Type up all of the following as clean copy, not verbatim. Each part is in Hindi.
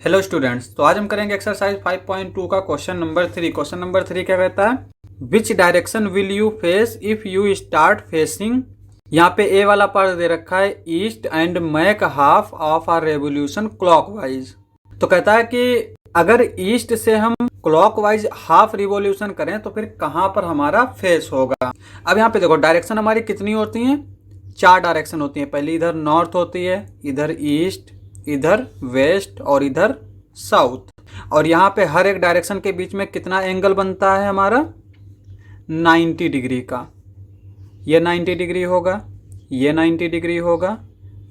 हेलो स्टूडेंट्स, तो आज हम करेंगे एक्सरसाइज 5.2 का क्वेश्चन नंबर 3। क्वेश्चन नंबर 3 क्या कहता है, which direction will you face if you start facing. यहाँ पे ए वाला पार्ट दे रखा है east and make half of a revolution clockwise. तो कहता है कि अगर ईस्ट से हम क्लॉकवाइज हाफ रिवोल्यूशन करें तो फिर कहाँ पर हमारा फेस होगा। अब यहाँ पे देखो डायरेक्शन हमारी कितनी होती हैं, 4 डायरेक्शन होती हैं। पहली इधर नॉर्थ होती है, इधर ईस्ट, इधर वेस्ट और इधर साउथ। और यहाँ पे हर एक डायरेक्शन के बीच में कितना एंगल बनता है हमारा, 90 डिग्री का। ये 90 डिग्री होगा, ये 90 डिग्री होगा,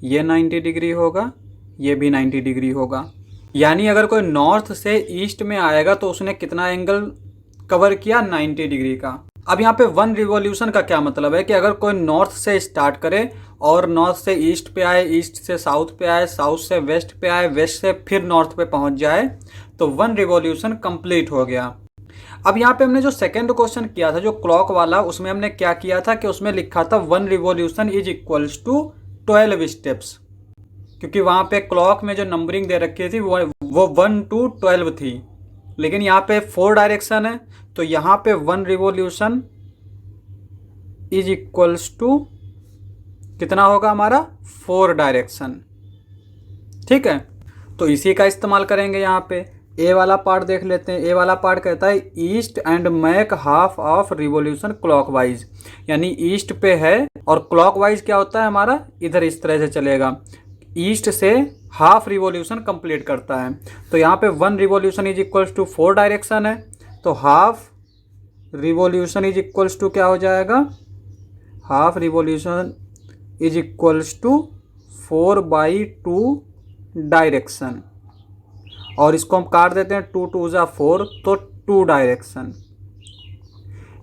ये 90 डिग्री होगा, ये भी 90 डिग्री होगा। यानी अगर कोई नॉर्थ से ईस्ट में आएगा तो उसने कितना एंगल कवर किया, 90 डिग्री का। अब यहाँ पे 1 रिवॉल्यूशन का क्या मतलब है कि अगर कोई नॉर्थ से स्टार्ट करे और नॉर्थ से ईस्ट पे आए, ईस्ट से साउथ पे आए, साउथ से वेस्ट पे आए, वेस्ट से फिर नॉर्थ पे पहुंच जाए तो 1 रिवॉल्यूशन कंप्लीट हो गया। अब यहाँ पे हमने जो सेकेंड क्वेश्चन किया था जो क्लॉक वाला, उसमें हमने क्या किया था कि उसमें लिखा था 1 revolution is equals to 12 steps, क्योंकि वहाँ पे क्लॉक में जो नंबरिंग दे रखी थी वो 1 to 12 थी। लेकिन यहाँ पे 4 डायरेक्शन है तो यहाँ पे 1 रिवॉल्यूशन इज इक्वल्स टू कितना होगा हमारा, 4 डायरेक्शन। ठीक है, तो इसी का इस्तेमाल करेंगे। यहाँ पे ए वाला पार्ट देख लेते हैं। ए वाला पार्ट कहता है east and make half of revolution clockwise, यानी ईस्ट पे है और क्लॉकवाइज क्या होता है हमारा, इधर इस तरह से चलेगा, ईस्ट से हाफ रिवॉल्यूशन कंप्लीट करता है। तो यहाँ पे 1 revolution is equals to 4 direction है, तो half revolution is equals to क्या हो जाएगा, half revolution is equals to 4/2 direction. और इसको हम काट देते हैं, 2 2 जा 4, तो 2 डायरेक्शन।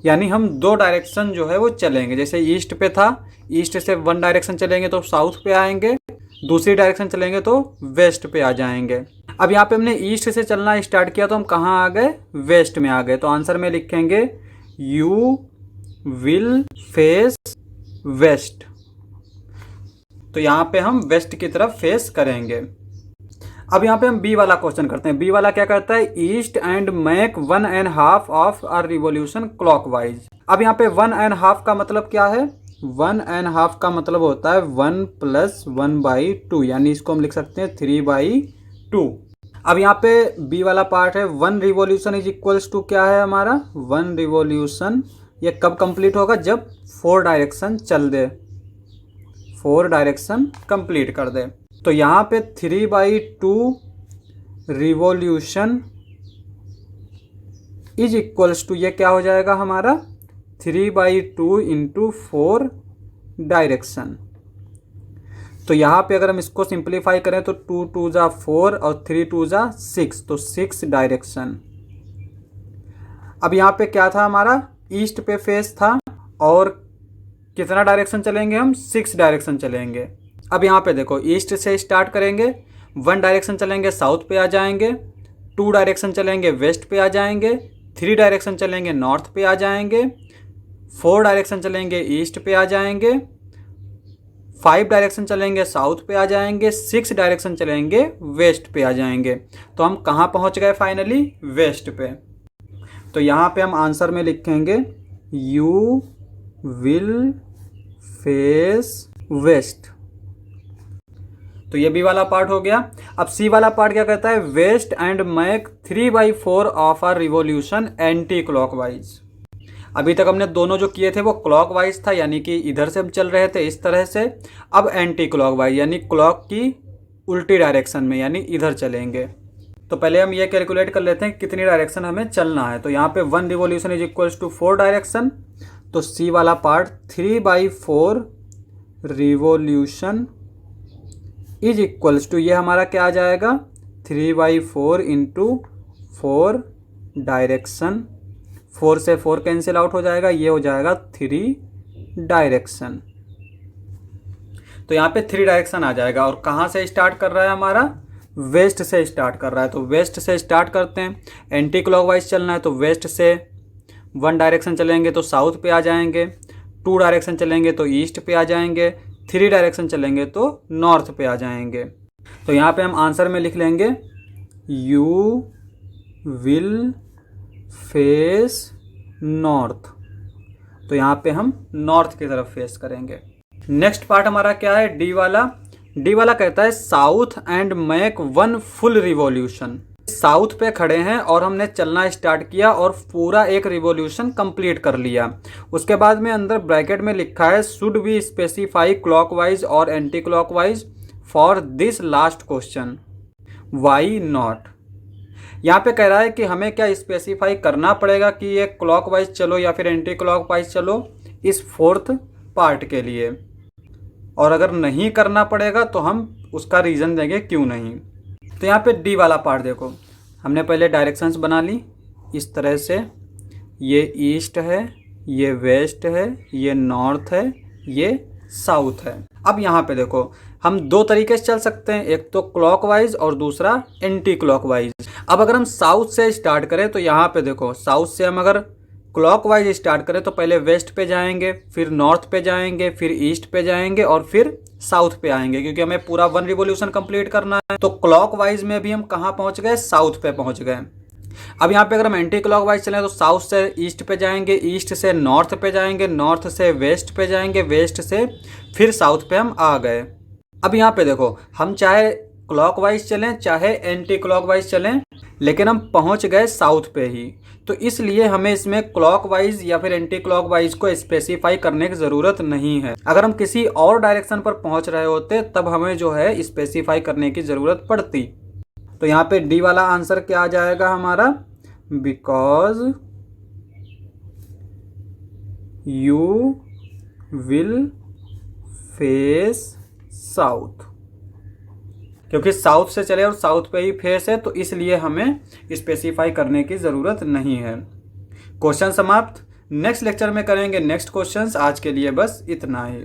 यानी हम 2 डायरेक्शन जो है वो चलेंगे। जैसे ईस्ट पे था, ईस्ट से 1 डायरेक्शन चलेंगे तो साउथ पे आएंगे, दूसरी डायरेक्शन चलेंगे तो वेस्ट पे आ जाएंगे। अब यहाँ पे हमने ईस्ट से चलना स्टार्ट किया तो हम कहाँ आ गए, वेस्ट में आ गए। तो आंसर में लिखेंगे यू विल फेस वेस्ट। तो यहाँ पे हम वेस्ट की तरफ फेस करेंगे। अब यहाँ पे हम बी वाला क्वेश्चन करते हैं। बी वाला क्या करता है, east and make 1.5 of a revolution clockwise. अब यहाँ पे 1.5 का मतलब क्या है, 1.5 का मतलब होता है 1 + 1/2, यानी इसको हम लिख सकते हैं 3/2। अब यहाँ पे बी वाला पार्ट है 1 रिवॉल्यूशन इज इक्वल्स टू क्या है हमारा, 1 रिवॉल्यूशन ये कब कंप्लीट होगा, जब 4 डायरेक्शन चल दे, 4 डायरेक्शन कंप्लीट कर दे। तो यहाँ पे 3/2 रिवॉल्यूशन इज इक्वल्स टू ये क्या हो जाएगा हमारा, 3/2 इंटू 4 डायरेक्शन। तो यहाँ पे अगर हम इसको सिंप्लीफाई करें तो 2 2 जा 4 और 3 2 जा 6, तो 6 डायरेक्शन। अब यहाँ पे क्या था हमारा, ईस्ट पे फेस था और कितना डायरेक्शन चलेंगे हम, 6 डायरेक्शन चलेंगे। अब यहाँ पे देखो ईस्ट से स्टार्ट करेंगे, 1 डायरेक्शन चलेंगे साउथ पे आ जाएंगे, 2 डायरेक्शन चलेंगे वेस्ट पे आ जाएंगे, 3 डायरेक्शन चलेंगे नॉर्थ पे आ जाएंगे, 4 डायरेक्शन चलेंगे ईस्ट पे आ जाएंगे, 5 डायरेक्शन चलेंगे साउथ पे आ जाएंगे, 6 डायरेक्शन चलेंगे वेस्ट पे आ जाएंगे। तो हम कहाँ पहुँच गए फाइनली, वेस्ट पे। तो यहाँ पे हम आंसर में लिखेंगे यू विल फेस वेस्ट। तो ये बी वाला पार्ट हो गया। अब सी वाला पार्ट क्या कहता है, west and make 3/4 of a revolution anticlockwise. अभी तक हमने दोनों जो किए थे वो क्लॉकवाइज था, यानी कि इधर से हम चल रहे थे इस तरह से। अब एंटी क्लॉकवाइज यानी क्लॉक की उल्टी डायरेक्शन में, यानी इधर चलेंगे। तो पहले हम ये कैलकुलेट कर लेते हैं कितनी डायरेक्शन हमें चलना है। तो यहाँ पे 1 revolution is equals to 4 direction, तो सी वाला part 3/4 revolution is equals to ये हमारा क्या आ जाएगा, 3/4 इंटू 4 डायरेक्शन। 4 से 4 कैंसिल आउट हो जाएगा, ये हो जाएगा 3 डायरेक्शन। तो यहाँ पे 3 डायरेक्शन आ जाएगा। और कहाँ से स्टार्ट कर रहा है हमारा, वेस्ट से स्टार्ट कर रहा है। तो वेस्ट से स्टार्ट करते हैं, एंटी क्लॉकवाइज चलना है तो वेस्ट से 1 डायरेक्शन चलेंगे तो साउथ पे आ जाएंगे, 2 डायरेक्शन चलेंगे तो ईस्ट पे आ जाएंगे, 3 डायरेक्शन चलेंगे तो नॉर्थ पे आ जाएंगे। तो यहाँ पे हम आंसर में लिख लेंगे यू विल फेस नॉर्थ। तो यहाँ पे हम नॉर्थ की तरफ फेस करेंगे। नेक्स्ट पार्ट हमारा क्या है, डी वाला। डी वाला कहता है south and make one full revolution. South पे खड़े हैं और हमने चलना स्टार्ट किया और पूरा एक रिवॉल्यूशन कंप्लीट कर लिया। उसके बाद में अंदर ब्रैकेट में लिखा है शुड वी स्पेसिफाई क्लॉकवाइज और anticlockwise for this last question, why not. यहाँ पे कह रहा है कि हमें क्या स्पेसिफाई करना पड़ेगा कि ये क्लॉकवाइज चलो या फिर एंटी क्लॉकवाइज चलो इस फोर्थ पार्ट के लिए, और अगर नहीं करना पड़ेगा तो हम उसका रीज़न देंगे क्यों नहीं। तो यहाँ पे डी वाला पार्ट देखो, हमने पहले डायरेक्शंस बना ली इस तरह से, ये ईस्ट है, ये वेस्ट है, ये नॉर्थ है, ये साउथ है। अब यहाँ पे देखो हम दो तरीके से चल सकते हैं, एक तो क्लॉकवाइज और दूसरा एंटी क्लॉकवाइज। अब अगर हम साउथ से स्टार्ट करें तो यहाँ पे देखो साउथ से हम अगर क्लॉकवाइज स्टार्ट करें तो पहले वेस्ट पे जाएंगे, फिर नॉर्थ पे जाएंगे, फिर ईस्ट पे जाएंगे और फिर साउथ पे आएंगे, क्योंकि हमें पूरा वन रिवॉल्यूशन कंप्लीट करना है। तो क्लॉकवाइज में भी हम कहाँ पहुँच गए, साउथ पे पहुँच गए। अब यहाँ पे अगर हम एंटी क्लॉकवाइज चलें तो साउथ से ईस्ट पे जाएंगे, ईस्ट से नॉर्थ पे जाएंगे, नॉर्थ से वेस्ट पे जाएंगे, वेस्ट से फिर साउथ पे हम आ गए। अब यहाँ पे देखो हम चाहे क्लॉकवाइज चलें चाहे एंटी क्लॉकवाइज चलें, लेकिन हम पहुँच गए साउथ पे ही। तो इसलिए हमें इसमें क्लॉकवाइज या फिर एंटी क्लॉकवाइज को स्पेसिफाई करने की ज़रूरत नहीं है। अगर हम किसी और डायरेक्शन पर पहुँच रहे होते तब हमें जो है स्पेसिफाई करने की ज़रूरत पड़ती। तो यहाँ पे डी वाला आंसर क्या आ जाएगा हमारा, because you will face south. क्योंकि साउथ से चले और साउथ पे ही फेस है तो इसलिए हमें स्पेसिफाई करने की ज़रूरत नहीं है। क्वेश्चन समाप्त। नेक्स्ट लेक्चर में करेंगे नेक्स्ट क्वेश्चंस। आज के लिए बस इतना ही।